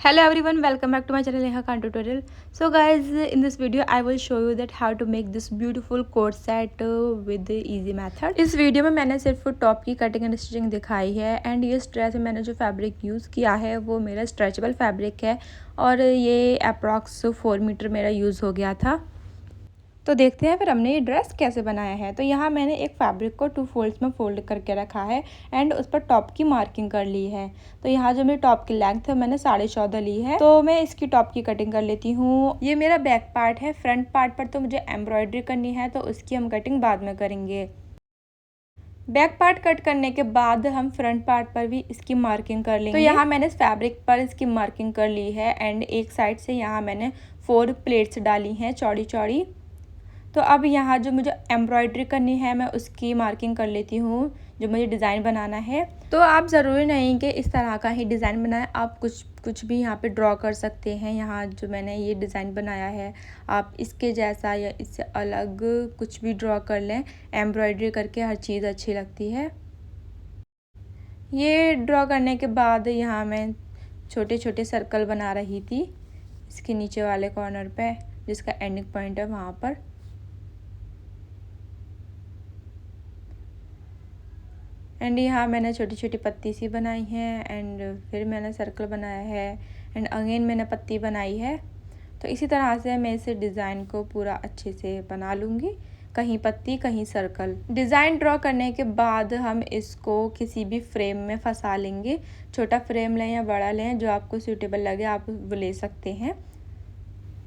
Hello everyone, welcome back to my channel Neha Khan Tutorial. So guys, in this video I will show you that how to make this beautiful coat set with the easy method. इस video में मैंने सिर्फ top की cutting and stitching दिखाई है and ये dress में मैंने जो फैब्रिक यूज़ किया है वो मेरा स्ट्रेचेबल फैब्रिक है और ये अप्रॉक्स 4 मीटर मेरा यूज़ हो गया था। तो देखते हैं फिर हमने ये ड्रेस कैसे बनाया है। तो यहाँ मैंने एक फैब्रिक को 2 फोल्ड्स में फोल्ड करके रखा है एंड उस पर टॉप की मार्किंग कर ली है। तो यहाँ जो मेरी टॉप की लेंथ है मैंने 14.5 ली है। तो मैं इसकी टॉप की कटिंग कर लेती हूँ। ये मेरा बैक पार्ट है। फ्रंट पार्ट पर तो मुझे एम्ब्रॉयडरी करनी है तो उसकी हम कटिंग बाद में करेंगे। बैक पार्ट कट करने के बाद हम फ्रंट पार्ट पर भी इसकी मार्किंग कर लेंगे। तो यहाँ मैंने इस फैब्रिक पर इसकी मार्किंग कर ली है एंड एक साइड से यहाँ मैंने 4 प्लेट्स डाली हैं चौड़ी चौड़ी। तो अब यहाँ जो मुझे एम्ब्रॉयडरी करनी है मैं उसकी मार्किंग कर लेती हूँ, जो मुझे डिज़ाइन बनाना है। तो आप ज़रूरी नहीं कि इस तरह का ही डिज़ाइन बनाएं, आप कुछ भी यहाँ पे ड्रॉ कर सकते हैं। यहाँ जो मैंने ये डिज़ाइन बनाया है आप इसके जैसा या इससे अलग कुछ भी ड्रॉ कर लें। एम्ब्रॉयडरी करके हर चीज़ अच्छी लगती है। ये ड्रॉ करने के बाद यहाँ मैं छोटे छोटे सर्कल बना रही थी इसके नीचे वाले कॉर्नर पे, जिसका एंडिंग पॉइंट है वहाँ पर। एंड यहाँ मैंने छोटी छोटी पत्ती सी बनाई है एंड फिर मैंने सर्कल बनाया है एंड अगेन मैंने पत्ती बनाई है। तो इसी तरह से मैं इस डिज़ाइन को पूरा अच्छे से बना लूँगी, कहीं पत्ती कहीं सर्कल। डिज़ाइन ड्रॉ करने के बाद हम इसको किसी भी फ्रेम में फंसा लेंगे। छोटा फ्रेम लें या बड़ा लें, जो आपको सूटेबल लगे आप वो ले सकते हैं।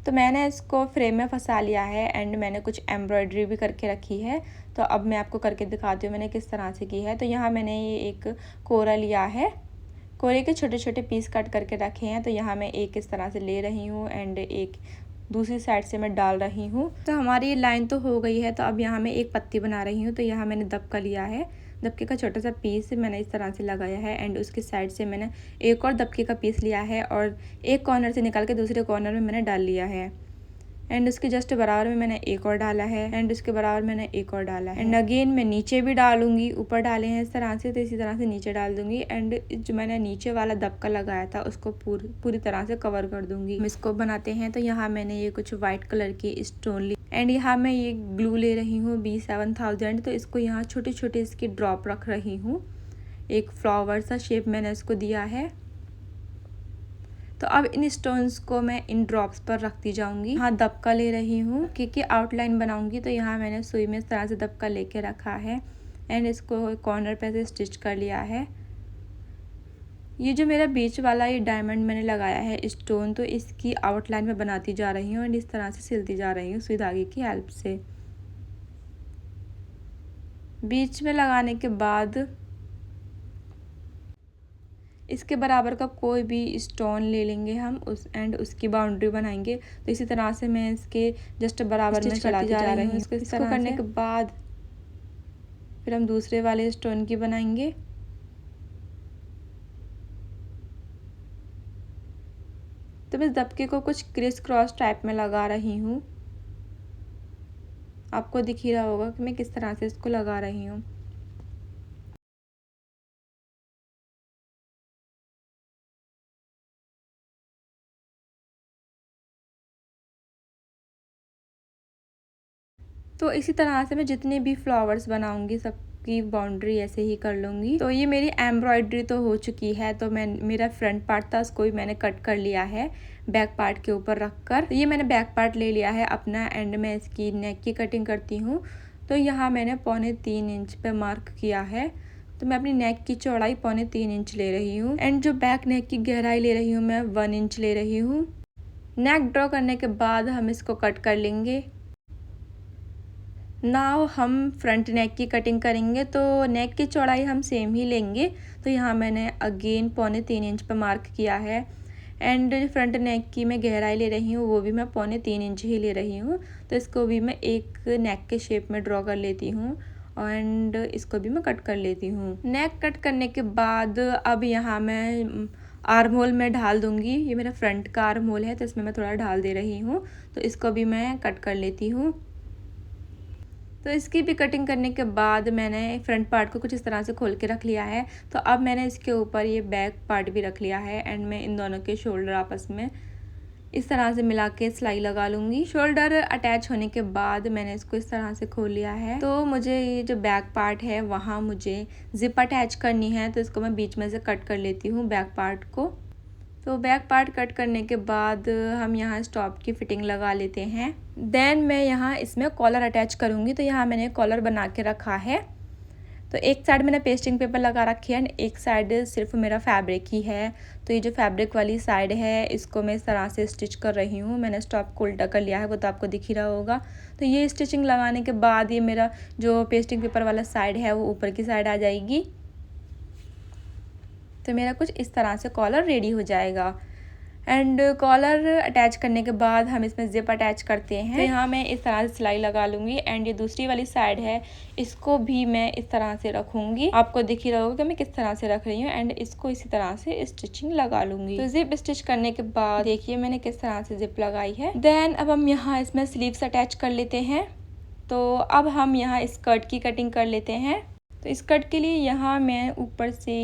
तो मैंने इसको फ्रेम में फंसा लिया है एंड मैंने कुछ एम्ब्रॉयडरी भी करके रखी है। तो अब मैं आपको करके दिखाती हूँ मैंने किस तरह से की है। तो यहाँ मैंने ये एक कोरा लिया है, कोरे के छोटे छोटे पीस कट करके रखे हैं। तो यहाँ मैं एक इस तरह से ले रही हूँ एंड एक दूसरी साइड से मैं डाल रही हूँ। तो हमारी ये लाइन तो हो गई है। तो अब यहाँ मैं एक पत्ती बना रही हूँ। तो यहाँ मैंने दबका लिया है, दबके का छोटा सा पीस मैंने इस तरह से लगाया है एंड उसके साइड से मैंने एक और दबके का पीस लिया है और एक कॉर्नर से निकाल के दूसरे कॉर्नर में मैंने डाल लिया है एंड उसके जस्ट बराबर में मैंने एक और डाला है एंड उसके बराबर मैंने एक और डाला है एंड अगेन मैं नीचे भी डालूंगी। ऊपर डाले हैं इस तरह से, तो इसी तरह से नीचे डाल दूंगी एंड जो मैंने नीचे वाला दबका लगाया था उसको पूरी तरह से कवर कर दूंगी। हम इसको बनाते हैं। तो यहाँ मैंने ये कुछ व्हाइट कलर की स्टोन ली एंड यहाँ मैं ये ग्लू ले रही हूँ B7000। तो इसको यहाँ छोटे छोटे इसकी ड्रॉप रख रही हूँ। एक फ्लावर सा शेप मैंने इसको दिया है। तो अब इन स्टोन्स को मैं इन ड्रॉप्स पर रखती जाऊंगी। यहाँ दबका ले रही हूँ क्योंकि आउटलाइन बनाऊंगी। तो यहाँ मैंने सुई में इस तरह से दबका लेके रखा है एंड इसको कॉर्नर पे से स्टिच कर लिया है। ये जो मेरा बीच वाला ये डायमंड मैंने लगाया है स्टोन, तो इसकी आउटलाइन में बनाती जा रही हूँ एंड इस तरह से सिलती जा रही हूँ सुई धागे की हेल्प से। बीच में लगाने के बाद इसके बराबर का कोई भी स्टोन ले लेंगे हम उसकी बाउंड्री बनाएंगे। तो इसी तरह से मैं इसके जस्ट बराबर में चलाती जा रही हूँ। इसको करने के बाद फिर हम दूसरे वाले स्टोन की बनाएंगे। तो मैं दबके को कुछ क्रिस क्रॉस टाइप में लगा रही हूँ। आपको दिख ही रहा होगा कि मैं किस तरह से इसको लगा रही हूँ। तो इसी तरह से मैं जितने भी फ्लावर्स बनाऊंगी सबकी बाउंड्री ऐसे ही कर लूँगी। तो ये मेरी एम्ब्रॉयडरी तो हो चुकी है। तो मेरा फ्रंट पार्ट था उसको भी मैंने कट कर लिया है बैक पार्ट के ऊपर रख कर। तो ये मैंने बैक पार्ट ले लिया है अपना एंड मैं इसकी नेक की कटिंग करती हूँ। तो यहाँ मैंने 3.25 इंच पे मार्क किया है। तो मैं अपनी नेक की चौड़ाई 3.25 इंच ले रही हूँ एंड जो बैक नेक की गहराई ले रही हूँ मैं 1 इंच ले रही हूँ। नेक ड्रॉ करने के बाद हम इसको कट कर लेंगे। नाउ हम फ्रंट नेक की कटिंग करेंगे। तो नेक की चौड़ाई हम सेम ही लेंगे। तो यहाँ मैंने अगेन 3.25 इंच पर मार्क किया है एंड फ्रंट नेक की मैं गहराई ले रही हूँ वो भी मैं 3.25 इंच ही ले रही हूँ। तो इसको भी मैं एक नेक के शेप में ड्रॉ कर लेती हूँ एंड इसको भी मैं कट कर लेती हूँ। नेक कट करने के बाद अब यहाँ मैं आर्म होल में ढाल दूँगी। ये मेरा फ्रंट का आर्म होल है तो इसमें मैं थोड़ा ढाल दे रही हूँ। तो इसको भी मैं कट कर लेती हूँ। तो इसकी भी कटिंग करने के बाद मैंने फ्रंट पार्ट को कुछ इस तरह से खोल के रख लिया है। तो अब मैंने इसके ऊपर ये बैक पार्ट भी रख लिया है एंड मैं इन दोनों के शोल्डर आपस में इस तरह से मिला के सिलाई लगा लूँगी। शोल्डर अटैच होने के बाद मैंने इसको इस तरह से खोल लिया है। तो मुझे ये जो बैक पार्ट है वहाँ मुझे ज़िप अटैच करनी है, तो इसको मैं बीच में से कट कर लेती हूँ बैक पार्ट को। तो बैक पार्ट कट करने के बाद हम यहाँ स्टॉप की फिटिंग लगा लेते हैं। देन मैं यहाँ इसमें कॉलर अटैच करूँगी। तो यहाँ मैंने कॉलर बना के रखा है। तो एक साइड मैंने पेस्टिंग पेपर लगा रखी है एंड एक साइड सिर्फ मेरा फैब्रिक ही है। तो ये जो फैब्रिक वाली साइड है इसको मैं इस तरह से स्टिच कर रही हूँ। मैंने स्टॉप को उल्टा कर लिया है, वो तो आपको दिख ही रहा होगा। तो ये स्टिचिंग लगाने के बाद ये मेरा जो पेस्टिंग पेपर वाला साइड है वो ऊपर की साइड आ जाएगी। तो मेरा कुछ इस तरह से कॉलर रेडी हो जाएगा। एंड कॉलर अटैच करने के बाद हम इसमें ज़िप अटैच करते हैं। तो यहाँ मैं इस तरह से सिलाई लगा लूँगी एंड ये दूसरी वाली साइड है इसको भी मैं इस तरह से रखूँगी। आपको दिख ही रहा होगा कि मैं किस तरह से रख रही हूँ एंड इसको इसी तरह से स्टिचिंग लगा लूँगी। तो ज़िप स्टिच करने के बाद देखिए मैंने किस तरह से ज़िप लगाई है। देन अब हम यहाँ इसमें स्लीव्स अटैच कर लेते हैं। तो अब हम यहाँ स्कर्ट की कटिंग कर लेते हैं। तो स्कर्ट के लिए यहाँ मैं ऊपर से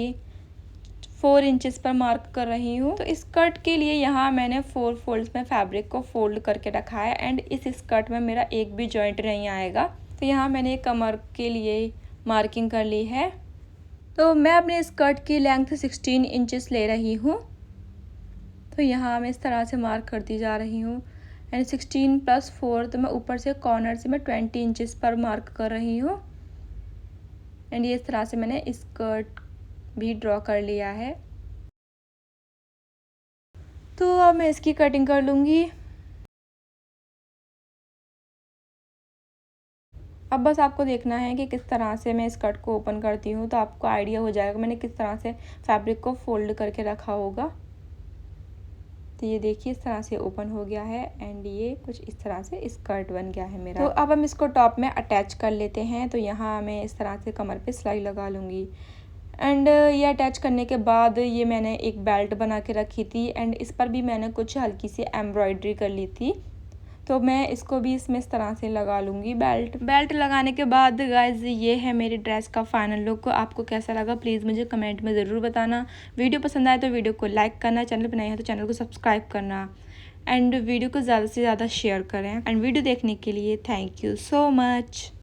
4 इंचेस पर मार्क कर रही हूँ। तो स्कर्ट के लिए यहाँ मैंने 4 फोल्ड्स में फैब्रिक को फोल्ड करके रखा है एंड इस स्कर्ट में मेरा एक भी जॉइंट नहीं आएगा। तो यहाँ मैंने कमर के लिए मार्किंग कर ली है। तो मैं अपने स्कर्ट की लेंथ 16 इंचेस ले रही हूँ। तो यहाँ मैं इस तरह से मार्क करती जा रही हूँ एंड 16 + 4 तो मैं ऊपर से कॉर्नर से मैं 20 इंचेस पर मार्क कर रही हूँ। एंड ये इस तरह से मैंने स्कर्ट भी ड्रॉ कर लिया है। तो अब मैं इसकी कटिंग कर लूँगी। अब बस आपको देखना है कि किस तरह से मैं स्कर्ट को ओपन करती हूँ, तो आपको आइडिया हो जाएगा मैंने किस तरह से फैब्रिक को फोल्ड करके रखा होगा। तो ये देखिए इस तरह से ओपन हो गया है एंड ये कुछ इस तरह से स्कर्ट बन गया है मेरा। तो अब हम इसको टॉप में अटैच कर लेते हैं। तो यहाँ मैं इस तरह से कमर पे सिलाई लगा लूँगी एंड ये अटैच करने के बाद ये मैंने एक बेल्ट बना के रखी थी एंड इस पर भी मैंने कुछ हल्की सी एम्ब्रॉयडरी कर ली थी। तो मैं इसको भी इसमें इस तरह से लगा लूँगी बेल्ट लगाने के बाद गाइज ये है मेरी ड्रेस का फाइनल लुक। आपको कैसा लगा प्लीज़ मुझे कमेंट में ज़रूर बताना। वीडियो पसंद आए तो वीडियो को लाइक करना, चैनल पर नए हैं तो चैनल को सब्सक्राइब करना एंड वीडियो को ज़्यादा से ज़्यादा शेयर करें। एंड वीडियो देखने के लिए थैंक यू सो मच।